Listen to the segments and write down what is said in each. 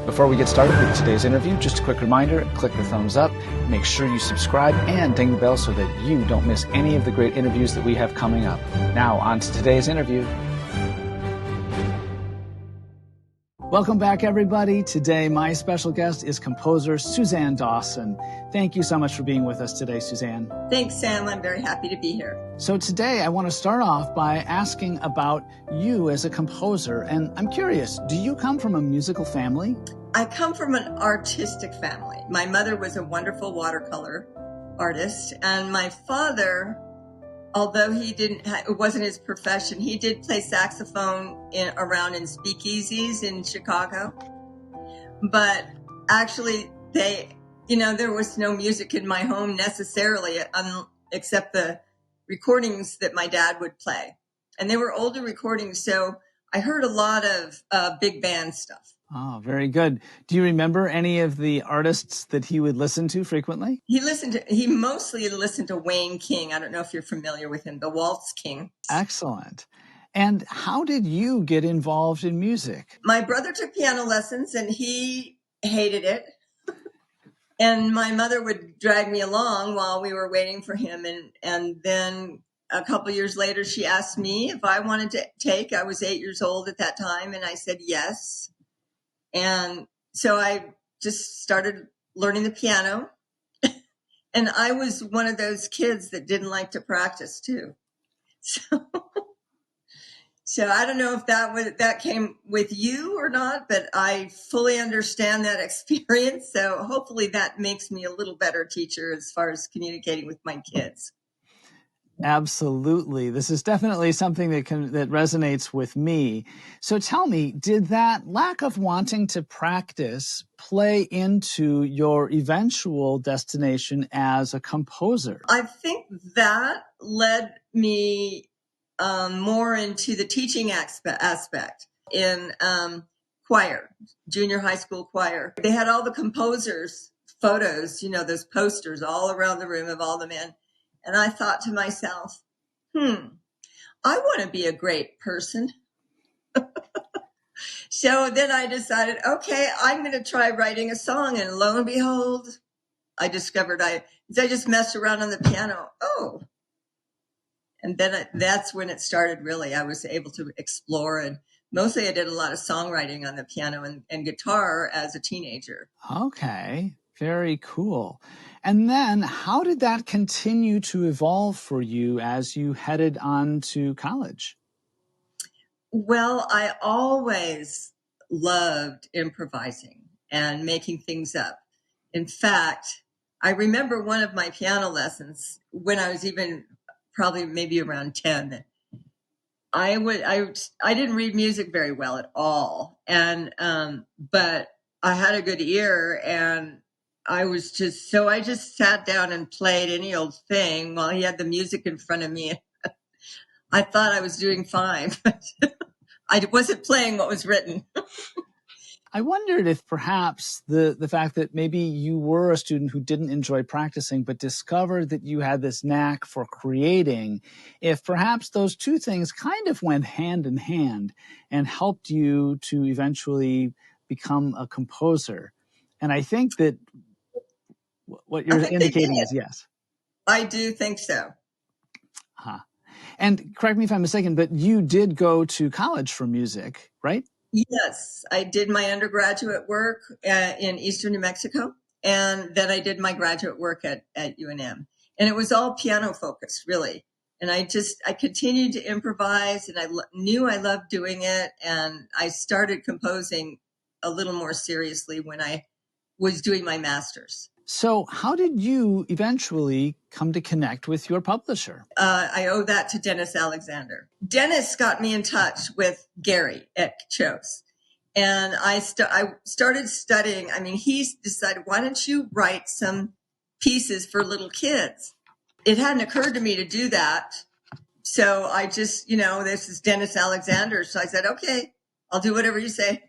Before we get started with today's interview, just a quick reminder, click the thumbs up, make sure you subscribe and ding the bell so that you don't miss any of the great interviews that we have coming up. Now, on to today's interview. Welcome back, everybody. Today, my special guest is composer Suzanne Dawson. Thank you so much for being with us today, Suzanne. Thanks, Sam. I'm very happy to be here. So today, I want to start off by asking about you as a composer. And I'm curious, do you come from a musical family? I come from an artistic family. My mother was a wonderful watercolor artist, and my father, although it wasn't his profession, he did play saxophone around in speakeasies in Chicago. But actually, there was no music in my home necessarily, except the recordings that my dad would play. And they were older recordings, so I heard a lot of big band stuff. Oh, very good. Do you remember any of the artists that he would listen to frequently? He mostly listened to Wayne King. I don't know if you're familiar with him, the Waltz King. Excellent. And how did you get involved in music? My brother took piano lessons and he hated it. And my mother would drag me along while we were waiting for him. And then a couple years later, she asked me if I wanted to take. I was 8 years old at that time. And I said yes. And so I just started learning the piano. And I was one of those kids that didn't like to practice too. So I don't know if that came with you or not, but I fully understand that experience. So hopefully that makes me a little better teacher as far as communicating with my kids. Absolutely. This is definitely something that resonates with me. So tell me, did that lack of wanting to practice play into your eventual destination as a composer? I think that led me more into the teaching aspect in choir, junior high school choir. They had all the composers' photos, those posters all around the room of all the men. And I thought to myself, I want to be a great person. So then I decided, okay, I'm going to try writing a song. And lo and behold, I discovered I just messed around on the piano. Oh, and then that's when it started, really. I was able to explore. And mostly I did a lot of songwriting on the piano and guitar as a teenager. Okay. Very cool. And then how did that continue to evolve for you as you headed on to college? Well, I always loved improvising and making things up. In fact, I remember one of my piano lessons when I was even probably maybe around 10. I didn't read music very well at all. And, but I had a good ear and I just sat down and played any old thing while he had the music in front of me. I thought I was doing fine, but I wasn't playing what was written. I wondered if perhaps the fact that maybe you were a student who didn't enjoy practicing but discovered that you had this knack for creating, if perhaps those two things kind of went hand in hand and helped you to eventually become a composer. And I think that what you're indicating is yes. I do think so. Huh. And correct me if I'm mistaken, but you did go to college for music, right? Yes, I did my undergraduate work in Eastern New Mexico, and then I did my graduate work at UNM. And it was all piano focused, really. And I continued to improvise, and I knew I loved doing it. And I started composing a little more seriously when I was doing my master's. So how did you eventually come to connect with your publisher? I owe that to Dennis Alexander. Dennis got me in touch with Gary at Chose. And I started studying. I mean, he decided, why don't you write some pieces for little kids? It hadn't occurred to me to do that. So I just, this is Dennis Alexander. So I said, okay, I'll do whatever you say.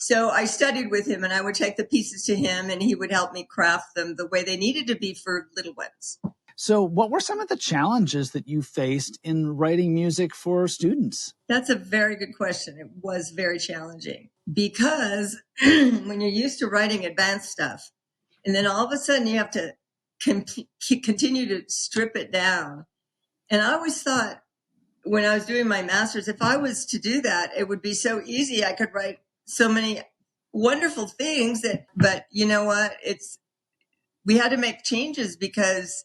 So I studied with him and I would take the pieces to him and he would help me craft them the way they needed to be for little ones. So what were some of the challenges that you faced in writing music for students? That's a very good question. It was very challenging. because when you're used to writing advanced stuff, and then all of a sudden you have to continue to strip it down. And I always thought when I was doing my master's, if I was to do that, it would be so easy. I could write so many wonderful things but you know what? We had to make changes because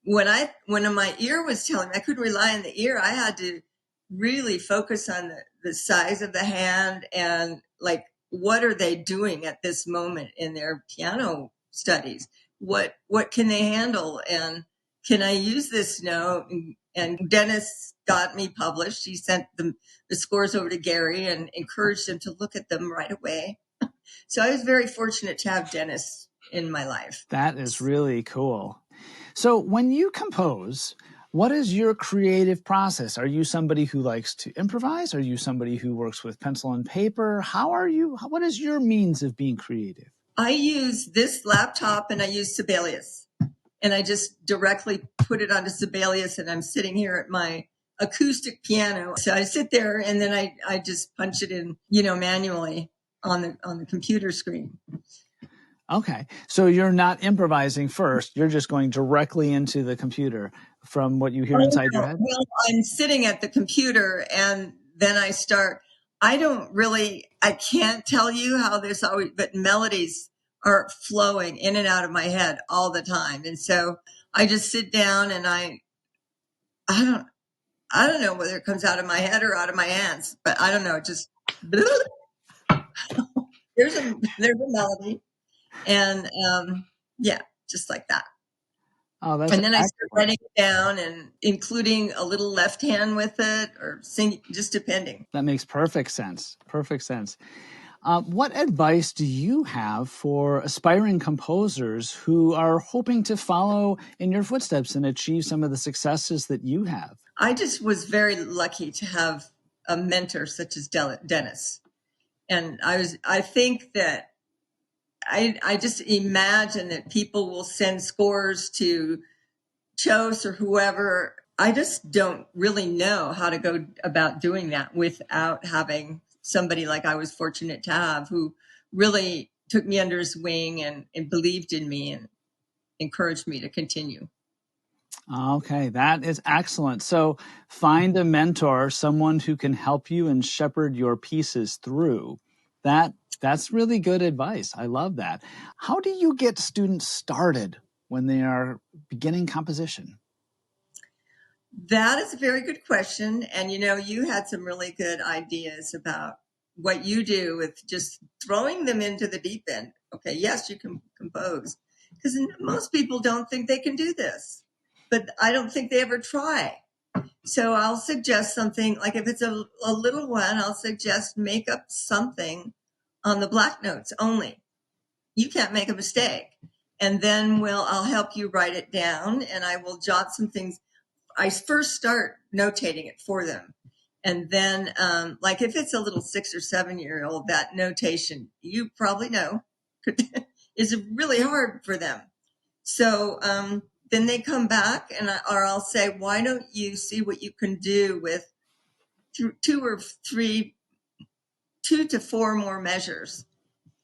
when my ear was telling me I couldn't rely on the ear, I had to really focus on the size of the hand and like, what are they doing at this moment in their piano studies? What can they handle? And can I use this note? And Dennis got me published. He sent the scores over to Gary and encouraged him to look at them right away. So I was very fortunate to have Dennis in my life. That is really cool. So when you compose, what is your creative process? Are you somebody who likes to improvise? Are you somebody who works with pencil and paper? What is your means of being creative? I use this laptop and I use Sibelius. And I just directly put it onto Sibelius, and I'm sitting here at my acoustic piano. So I sit there and then I just punch it in, manually on the computer screen. Okay. So you're not improvising first. You're just going directly into the computer from what you hear inside your head? Well, I'm sitting at the computer and then I start. I can't tell you how this always, but melodies are flowing in and out of my head all the time. And so I just sit down and I don't know whether it comes out of my head or out of my hands, but I don't know. It just, there's a melody. And yeah, just like that. Oh, that's and then I start writing it down and including a little left hand with it or singing, just depending. That makes perfect sense. Perfect sense. What advice do you have for aspiring composers who are hoping to follow in your footsteps and achieve some of the successes that you have? I just was very lucky to have a mentor such as Dennis. And I think that I just imagine that people will send scores to Chose or whoever. I just don't really know how to go about doing that without having somebody like I was fortunate to have who really took me under his wing and believed in me and encouraged me to continue. Okay, that is excellent. So find a mentor, someone who can help you and shepherd your pieces through. That's really good advice. I love that. How do you get students started when they are beginning composition? That is a very good question. And, you had some really good ideas about what you do with just throwing them into the deep end. Okay, yes, you can compose. Because most people don't think they can do this, but I don't think they ever try. So I'll suggest something, like if it's a little one, I'll suggest make up something on the black notes only. You can't make a mistake. And then I'll help you write it down and I will jot some things. I first start notating it for them. And then, like if it's a little 6 or 7 year old, that notation, you probably know, is really hard for them. So then they come back or I'll say, why don't you see what you can do with 2 to 4 more measures?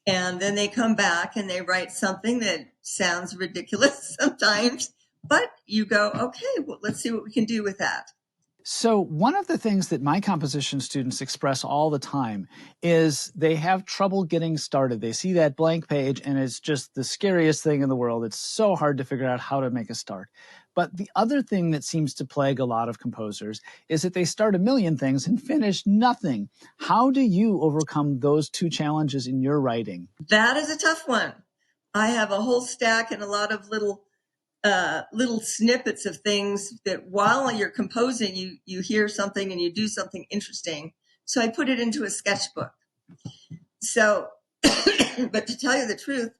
And then they come back and they write something that sounds ridiculous sometimes, but you go, okay, well, let's see what we can do with that. So one of the things that my composition students express all the time is they have trouble getting started. They see that blank page and it's just the scariest thing in the world. It's so hard to figure out how to make a start. But the other thing that seems to plague a lot of composers is that they start a million things and finish nothing. How do you overcome those two challenges in your writing? That is a tough one. I have a whole stack and a lot of little snippets of things that while you're composing, you hear something and you do something interesting. So I put it into a sketchbook. So, but to tell you the truth,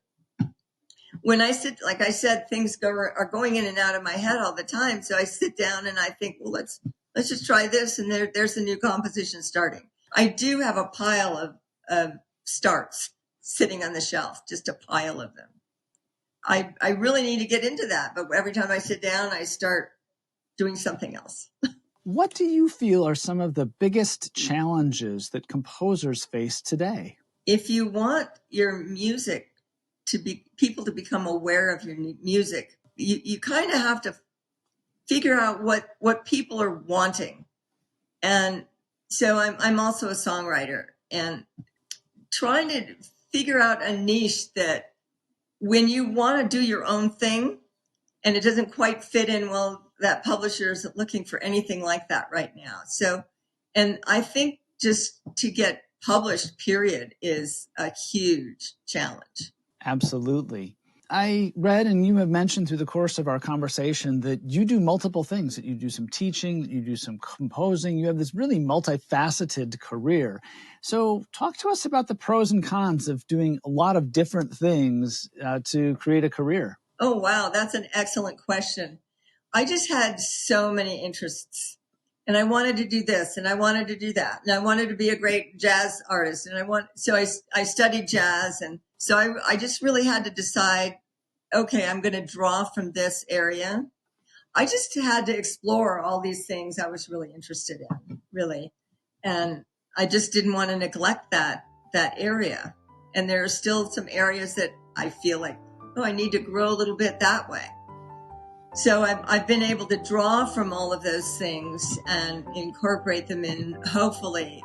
when I sit, like I said, things are going in and out of my head all the time. So I sit down and I think, well, let's just try this. And there's a new composition starting. I do have a pile of starts sitting on the shelf, just a pile of them. I really need to get into that. But every time I sit down, I start doing something else. What do you feel are some of the biggest challenges that composers face today? If you want your music to be, people to become aware of your music, you kind of have to figure out what people are wanting. And so I'm also a songwriter, and trying to figure out a niche that when you want to do your own thing and it doesn't quite fit in, well, that publisher isn't looking for anything like that right now. So, and I think just to get published, period, is a huge challenge. Absolutely. I read, and you have mentioned through the course of our conversation, that you do multiple things, that you do some teaching, that you do some composing. You have this really multifaceted career. So talk to us about the pros and cons of doing a lot of different things to create a career. Oh, wow. That's an excellent question. I just had so many interests, and I wanted to do this, and I wanted to do that, and I wanted to be a great jazz artist. And so I studied jazz. And so I just really had to decide, okay, I'm going to draw from this area. I just had to explore all these things I was really interested in, really. And I just didn't want to neglect that area. And there are still some areas that I feel like, oh, I need to grow a little bit that way. So I've been able to draw from all of those things and incorporate them in, hopefully,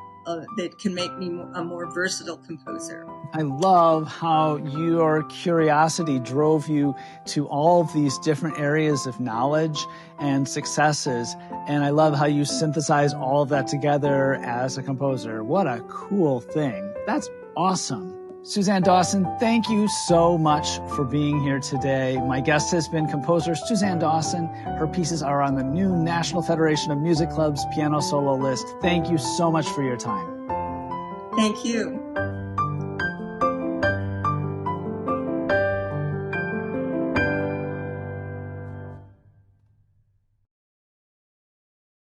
that can make me a more versatile composer. I love how your curiosity drove you to all of these different areas of knowledge and successes. And I love how you synthesize all of that together as a composer. What a cool thing. That's awesome. Suzanne Dawson, thank you so much for being here today. My guest has been composer Suzanne Dawson. Her pieces are on the new National Federation of Music Clubs piano solo list. Thank you so much for your time. Thank you.